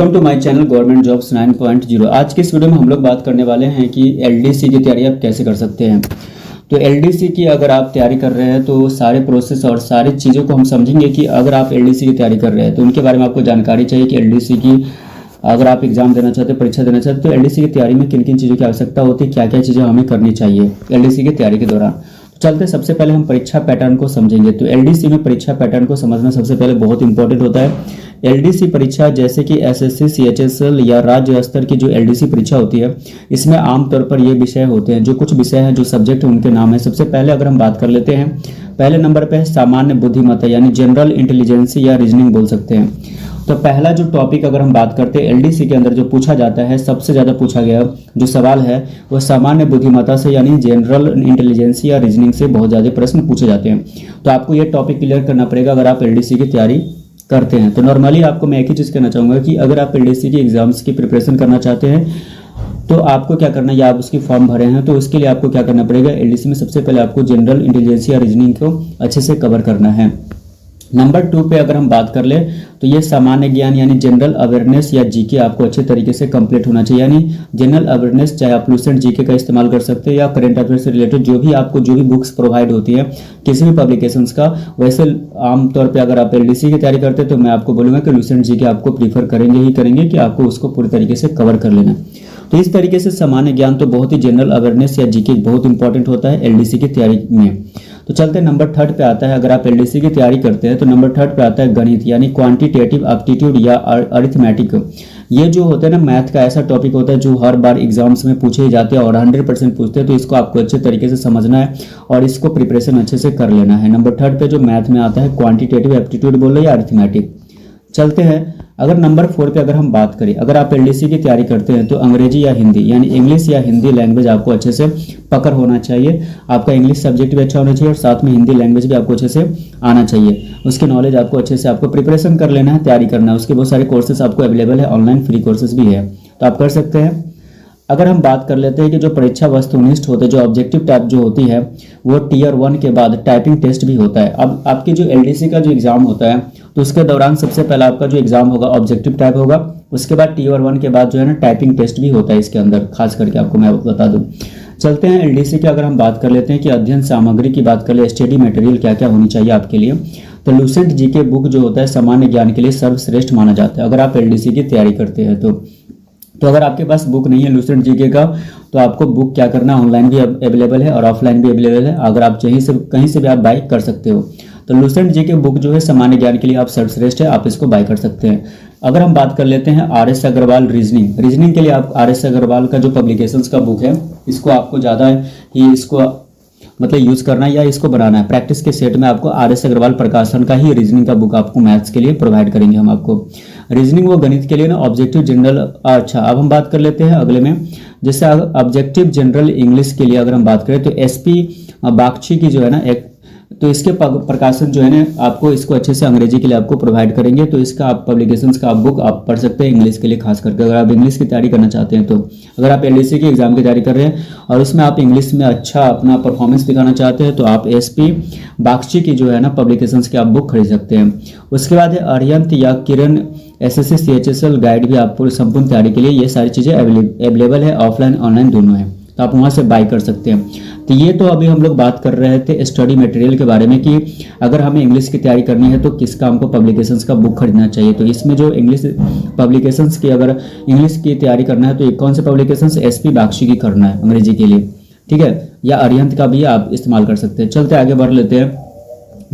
Welcome to my channel government jobs 9.0। आज की इस वीडियो में हम लोग बात करने वाले हैं कि एलडीसी की तैयारी आप कैसे कर सकते हैं। तो एलडीसी की अगर आप तैयारी कर रहे हैं तो सारे प्रोसेस और सारी चीज़ों को हम समझेंगे कि अगर आप एलडीसी की तैयारी कर रहे हैं तो उनके बारे में आपको जानकारी चाहिए कि एलडीसी की अगर आप एग्जाम देना चाहते हैं, परीक्षा देना चाहते हैं, तो एलडीसी की तैयारी में किन किन चीज़ों की आवश्यकता होती है, क्या क्या चीज़ें हमें करनी चाहिए एलडीसी की तैयारी के दौरान। चलते सबसे पहले हम परीक्षा पैटर्न को समझेंगे। तो एलडीसी में परीक्षा पैटर्न को समझना सबसे पहले बहुत इंपॉर्टेंट होता है। एलडीसी परीक्षा जैसे कि एसएससी, सीएचएसएल या राज्य स्तर की जो एलडीसी परीक्षा होती है, इसमें आमतौर पर ये विषय होते हैं, जो कुछ विषय हैं, जो सब्जेक्ट उनके नाम है। सबसे पहले अगर हम बात कर लेते हैं, पहले नंबर पे है सामान्य बुद्धिमत्ता यानी जनरल इंटेलिजेंस या रीजनिंग बोल सकते हैं। तो पहला जो टॉपिक अगर हम बात करते हैं एलडीसी के अंदर जो पूछा जाता है, सबसे ज़्यादा पूछा गया जो सवाल है वो सामान्य बुद्धिमत्ता से यानी जनरल इंटेलिजेंस या रीजनिंग से बहुत ज़्यादा प्रश्न पूछे जाते हैं। तो आपको ये टॉपिक क्लियर करना पड़ेगा अगर आप एलडीसी की तैयारी करते हैं। तो नॉर्मली आपको मैं एक ही चीज़ कहना चाहूँगा कि अगर आप एलडीसी की एग्जाम्स की प्रिपरेशन करना चाहते हैं तो आपको क्या करना है, या आप उसकी फॉर्म भरे हैं तो उसके लिए आपको क्या करना पड़ेगा, एलडीसी में सबसे पहले आपको जनरल इंटेलिजेंस या रीजनिंग को अच्छे से कवर करना है। नंबर 2 पे अगर हम बात कर ले तो ये सामान्य ज्ञान यानी जनरल अवेयरनेस या जीके आपको अच्छे तरीके से कंप्लीट होना चाहिए। यानी जनरल अवेयरनेस चाहे आप लूसेंट जीके का इस्तेमाल कर सकते हैं या करंट अफेयर से रिलेटेड जो भी बुक्स प्रोवाइड होती है किसी भी पब्लिकेशंस का। वैसे आमतौर पे अगर आप एलडीसी की तैयारी करते हैं तो मैं आपको बोलूँगा कि लूसेंट जीके आपको प्रीफर करेंगे कि आपको उसको पूरी तरीके से कवर कर लेना। तो इस तरीके से सामान्य ज्ञान तो बहुत ही जनरल अवेयरनेस या जीके बहुत इंपॉर्टेंट होता है एलडीसी की तैयारी में। तो चलते हैं नंबर 3 पे आता है, अगर आप एलडीसी की तैयारी करते हैं तो नंबर 3 पे आता है गणित यानी क्वांटिटेटिव एप्टीट्यूड या अरिथमेटिक। ये जो होता है ना, मैथ का ऐसा टॉपिक होता है जो हर बार एग्जाम्स में पूछे जाते हैं और 100% पूछते हैं। तो इसको आपको अच्छे तरीके से समझना है और इसको प्रिपरेशन अच्छे से कर लेना है। नंबर 3 पे जो मैथ में आता है क्वांटिटेटिव एप्टीट्यूड बोल रहे या अरिथमेटिक। चलते हैं अगर नंबर 4 पे अगर हम बात करें, अगर आप एलडीसी की तैयारी करते हैं तो अंग्रेजी या हिंदी यानी इंग्लिश या हिंदी लैंग्वेज आपको अच्छे से पकड़ होना चाहिए। आपका इंग्लिश सब्जेक्ट भी अच्छा होना चाहिए और साथ में हिंदी लैंग्वेज भी आपको अच्छे से आना चाहिए। उसकी नॉलेज आपको अच्छे से आपको प्रिपरेशन कर लेना है, तैयारी करना है। उसके बहुत सारे कोर्सेज आपको अवेलेबल है, ऑनलाइन फ्री कोर्सेज भी है, तो आप कर सकते हैं। अगर हम बात कर लेते हैं कि जो परीक्षा वस्तुनिष्ठ होते हैं, जो ऑब्जेक्टिव टाइप जो होती है वो टियर 1 के बाद टाइपिंग टेस्ट भी होता है। अब आपकी जो एलडीसी का जो एग्जाम होता है तो उसके दौरान सबसे पहला आपका जो एग्जाम होगा ऑब्जेक्टिव टाइप होगा, उसके बाद टियर 1 के बाद जो है ना टाइपिंग टेस्ट भी होता है इसके अंदर, खास करके आपको मैं बता दूं। चलते हैं एलडीसी की अगर हम बात कर लेते हैं कि अध्ययन सामग्री की बात कर ले, स्टडी मटेरियल क्या क्या होनी चाहिए आपके लिए। तो लूसेंट जीके बुक जो होता है सामान्य ज्ञान के लिए सर्वश्रेष्ठ माना जाता है अगर आप एलडीसी की तैयारी करते हैं तो अगर आपके पास बुक नहीं है लूसेंट जीके का तो आपको बुक क्या करना, ऑनलाइन भी अवेलेबल है और ऑफलाइन भी अवेलेबल है। अगर आप कहीं से भी आप बाय कर सकते हो। तो लूसेंट जीके बुक जो है सामान्य ज्ञान के लिए आप सर्वश्रेष्ठ है, आप इसको बाय कर सकते हैं। अगर हम बात कर लेते हैं आर.एस. अग्रवाल रीजनिंग के लिए, आप आर.एस. अग्रवाल का जो पब्लिकेशंस का बुक है इसको आपको ज़्यादा ही इसको मतलब यूज़ करना है या इसको बनाना है। प्रैक्टिस के सेट में आपको आर.एस. अग्रवाल प्रकाशन का ही रीजनिंग का बुक आपको मैथ्स के लिए प्रोवाइड करेंगे हम आपको। रीजनिंग वो गणित के लिए ना ऑब्जेक्टिव जनरल। अच्छा, अब हम बात कर लेते हैं अगले में, जैसे ऑब्जेक्टिव जनरल इंग्लिश के लिए अगर हम बात करें तो एसपी बागची की जो है ना एक, तो इसके प्रकाशन जो है ना आपको इसको अच्छे से अंग्रेजी के लिए आपको प्रोवाइड करेंगे। तो इसका आप पब्लिकेशंस का आप बुक आप पढ़ सकते हैं इंग्लिश के लिए, खास करके अगर आप इंग्लिश की तैयारी करना चाहते हैं। तो अगर आप एलडीसी की एग्जाम की तैयारी कर रहे हैं और उसमें आप इंग्लिश में अच्छा अपना परफॉर्मेंस दिखाना चाहते हैं तो आप एसपी बागची की जो है ना पब्लिकेशंस की आप बुक खरीद सकते हैं। उसके बाद है अरिहंत या किरण एसएससी सीएचएसएल गाइड भी आपको संपूर्ण तैयारी के लिए, ये सारी चीज़ें अवेलेबल है, ऑफलाइन ऑनलाइन दोनों है, तो आप वहाँ से बाय कर सकते हैं। तो ये तो अभी हम लोग बात कर रहे थे स्टडी मटेरियल के बारे में कि अगर हमें इंग्लिश की तैयारी करनी है तो किसका हमको पब्लिकेशंस का बुक खरीदना चाहिए। तो इसमें जो इंग्लिश पब्लिकेशंस की अगर इंग्लिश की तैयारी करना है तो कौन से पब्लिकेशंस, एसपी बागची की करना है अंग्रेजी के लिए, ठीक है, या अरिहंत का भी आप इस्तेमाल कर सकते हैं। चलते आगे बढ़ लेते हैं।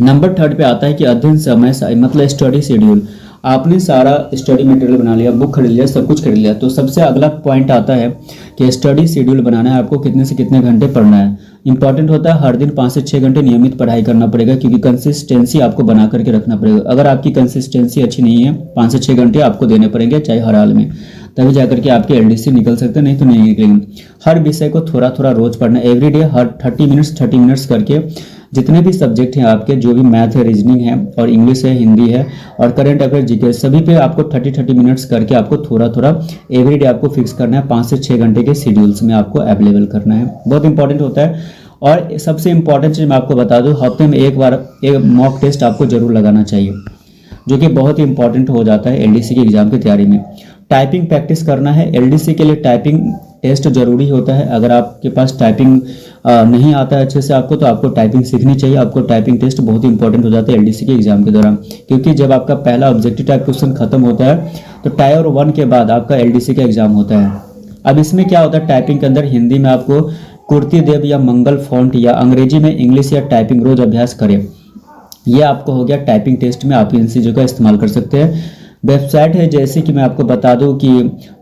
नंबर 3 पे आता है कि अध्ययन समय मतलब स्टडी शेड्यूल। आपने सारा स्टडी मटेरियल बना लिया, बुक खरीद लिया, सब कुछ खरीद लिया, तो सबसे अगला पॉइंट आता है कि स्टडी शेड्यूल बनाना है, आपको कितने से कितने घंटे पढ़ना है। इंपॉर्टेंट होता है हर दिन 5 से 6 घंटे नियमित पढ़ाई करना पड़ेगा, क्योंकि कंसिस्टेंसी आपको बना करके रखना पड़ेगा। अगर आपकी कंसिस्टेंसी अच्छी नहीं है 5 से 6 घंटे आपको देने पड़ेंगे चाहे हर हाल में, तभी जाकर के आपके एलडीसी निकल सकते हैं, नहीं तो नहीं निकलेंगे। हर विषय को थोड़ा थोड़ा रोज पढ़ना, एवरीडे हर 30 मिनट्स करके जितने भी सब्जेक्ट हैं आपके, जो भी मैथ है, रीजनिंग है और इंग्लिश है, हिंदी है और करंट अफेयर जीके, सभी पे आपको 30 मिनट्स करके आपको थोड़ा थोड़ा एवरीडे आपको फिक्स करना है। 5 से 6 घंटे के शेड्यूल्स में आपको अवेलेबल करना है, बहुत इंपॉर्टेंट होता है। और सबसे इंपॉर्टेंट चीज़ मैं आपको बता दूं, हफ्ते में एक बार एक मॉक टेस्ट आपको जरूर लगाना चाहिए, जो कि बहुत ही इंपॉर्टेंट हो जाता है एलडीसी की एग्जाम की तैयारी में। टाइपिंग प्रैक्टिस करना है। एलडीसी के लिए टाइपिंग टेस्ट जरूरी होता है। अगर आपके पास टाइपिंग नहीं आता है अच्छे से आपको, तो आपको टाइपिंग सीखनी चाहिए। आपको टाइपिंग टेस्ट बहुत इंपॉर्टेंट हो जाता है एलडीसी के एग्जाम के दौरान, क्योंकि जब आपका पहला ऑब्जेक्टिव टाइप क्वेश्चन खत्म होता है तो टायर 1 के बाद आपका एलडीसी का एग्जाम होता है। अब इसमें क्या होता है, टाइपिंग के अंदर हिंदी में आपको कुर्ती देव या मंगल फॉन्ट, या अंग्रेजी में इंग्लिश या टाइपिंग रोज अभ्यास करें। ये आपको हो गया टाइपिंग टेस्ट में आप इन चीज़ों का इस्तेमाल कर सकते हैं। वेबसाइट है जैसे कि मैं आपको बता दूं कि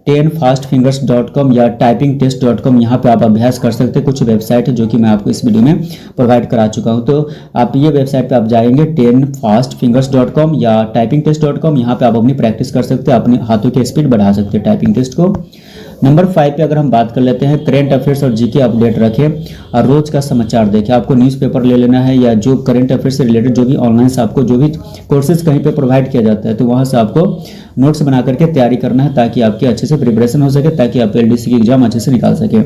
10fastfingers.com या typingtest.com, यहाँ पे आप अभ्यास कर सकते हैं। कुछ वेबसाइट है जो कि मैं आपको इस वीडियो में प्रोवाइड करा चुका हूँ। तो आप ये वेबसाइट पे आप जाएंगे 10fastfingers.com या typingtest.com, यहाँ पे आप अपनी प्रैक्टिस कर सकते हैं, अपने हाथों की स्पीड बढ़ा सकते हैं टाइपिंग टेस्ट को। नंबर 5 पे अगर हम बात कर लेते हैं, करेंट अफेयर्स और जीके अपडेट रखें और रोज का समाचार देखें। आपको न्यूज़पेपर ले लेना है या जो करंट अफेयर्स से रिलेटेड जो भी ऑनलाइन से आपको जो भी कोर्सेज कहीं पे प्रोवाइड किया जाता है, तो वहाँ से आपको नोट्स बना करके तैयारी करना है, ताकि आपकी अच्छे से प्रिपरेशन हो सके, ताकि आप एलडीसी की एग्जाम अच्छे से निकाल सके।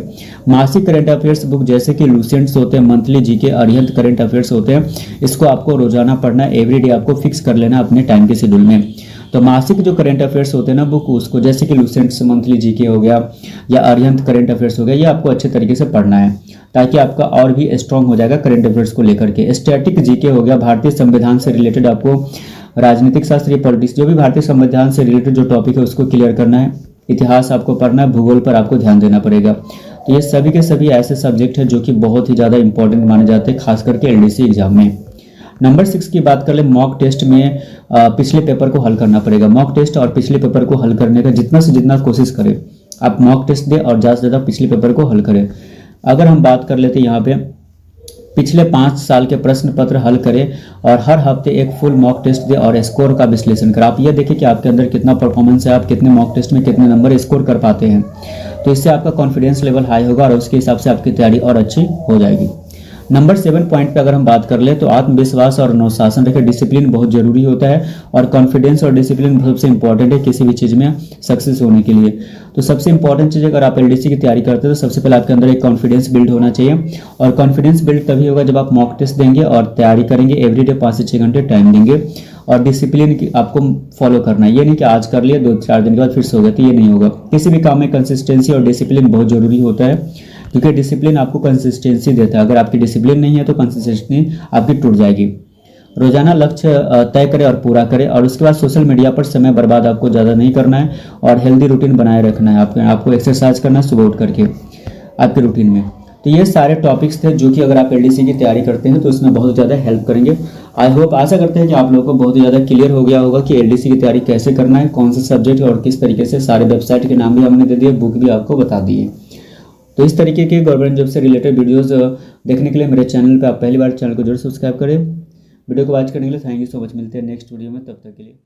मासिक करंट अफेयर्स बुक जैसे कि लूसेंट्स होते हैं, monthly GK, Arihant current affairs होते हैं, इसको आपको रोजाना पढ़ना है। एवरीडे आपको फिक्स कर लेना अपने टाइम के शेड्यूल में। तो मासिक जो करंट अफेयर्स होते हैं ना बुक, उसको जैसे कि लूसेंट्स मंथली जीके हो गया या अरिहंत करंट अफेयर्स हो गया, ये आपको अच्छे तरीके से पढ़ना है, ताकि आपका और भी स्ट्रांग हो जाएगा करंट अफेयर्स को लेकर के। स्टैटिक जीके हो गया, भारतीय संविधान से रिलेटेड आपको राजनीतिक शास्त्र, पॉलिटिक्स, जो भी भारतीय संविधान से रिलेटेड जो टॉपिक है उसको क्लियर करना है। इतिहास आपको पढ़ना है, भूगोल पर आपको ध्यान देना पड़ेगा। तो ये सभी के सभी ऐसे सब्जेक्ट हैं जो कि बहुत ही ज़्यादा इंपॉर्टेंट माने जाते हैं, खास करके एलडीसी एग्जाम में। नंबर 6 की बात कर ले, मॉक टेस्ट में पिछले पेपर को हल करना पड़ेगा। मॉक टेस्ट और पिछले पेपर को हल करने का जितना से जितना कोशिश करें। आप मॉक टेस्ट दें और ज़्यादा से ज़्यादा पिछले पेपर को हल करें। अगर हम बात कर लेते हैं यहाँ पे, पिछले 5 साल के प्रश्न पत्र हल करें और हर हफ्ते एक फुल मॉक टेस्ट दें और स्कोर का विश्लेषण करें। आप ये देखिए कि आपके अंदर कितना परफॉर्मेंस है, आप कितने मॉक टेस्ट में कितने नंबर स्कोर कर पाते हैं। तो इससे आपका कॉन्फिडेंस लेवल हाई होगा और उसके हिसाब से आपकी तैयारी और अच्छी हो जाएगी। नंबर 7 पॉइंट पे अगर हम बात कर ले तो आत्मविश्वास और अनुशासन रखें। डिसिप्लिन बहुत जरूरी होता है और कॉन्फिडेंस और डिसिप्लिन सबसे इंपॉर्टेंट है किसी भी चीज़ में सक्सेस होने के लिए। तो सबसे इंपॉर्टेंट चीज़, अगर आप एलडीसी की तैयारी करते हैं तो सबसे पहले आपके अंदर एक कॉन्फिडेंस बिल्ड होना चाहिए। और कॉन्फिडेंस बिल्ड तभी होगा जब आप मॉक टेस्ट देंगे और तैयारी करेंगे, एवरीडे 5 से 6 घंटे टाइम देंगे। और डिसिप्लिन की आपको फॉलो करना है, ये नहीं कि आज कर लिया 2-4 दिन के बाद फिर से हो गया, तो ये नहीं होगा। किसी भी काम में कंसिस्टेंसी और डिसिप्लिन बहुत जरूरी होता है, क्योंकि डिसिप्लिन आपको कंसिस्टेंसी देता है। अगर आपकी डिसिप्लिन नहीं है तो कंसिस्टेंसी आपकी टूट जाएगी। रोजाना लक्ष्य तय करें और पूरा करें। और उसके बाद सोशल मीडिया पर समय बर्बाद आपको ज़्यादा नहीं करना है और हेल्दी रूटीन बनाए रखना है। आपको एक्सरसाइज करना है सुबह उठ करके आपके रूटीन में। तो ये सारे टॉपिक्स थे जो कि अगर आप एलडीसी की तैयारी करते हैं तो इसमें बहुत ज़्यादा हेल्प करेंगे। आई होप, आशा करते हैं कि आप लोगों को बहुत ही ज़्यादा क्लियर हो गया होगा कि एलडीसी की तैयारी कैसे करना है, कौन से सब्जेक्ट और किस तरीके से। सारे वेबसाइट के नाम भी हमने दे दिए, बुक भी आपको बता दिए। तो इस तरीके के गवर्नमेंट जॉब से रिलेटेड वीडियोस देखने के लिए मेरे चैनल पे आप पहली बार चैनल को जरूर सब्सक्राइब करें। वीडियो को वॉच करने के लिए थैंक यू सो मच। मिलते हैं नेक्स्ट वीडियो में, तब तक के लिए।